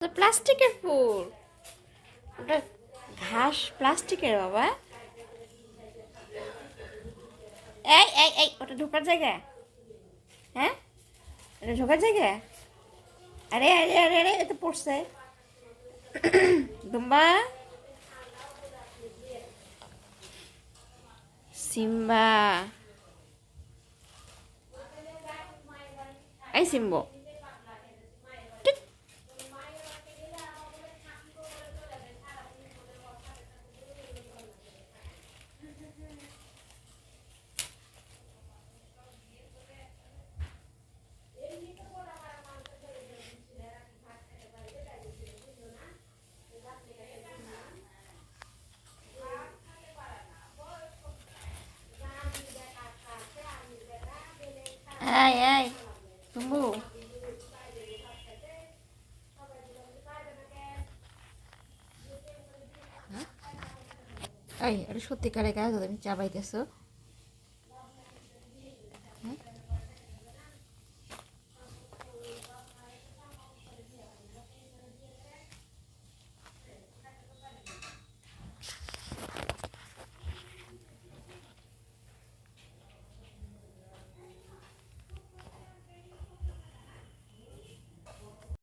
প্লাস্টিকের ফুল, ওটা ঘাস প্লাস্টিকের বাবা। এই এই এই ওটা ঢোকার জায়গা? হ্যাঁ, এটা ঢোকার জায়গা? আরে আরে আরে আরে এটা পড়ছে। দুম্বা, সিম্বা, এই সিম্বো। টিক। এই এই তুম্বু, এই এটা সত্যিকারে গাছ তুমি চাবাইতেছো?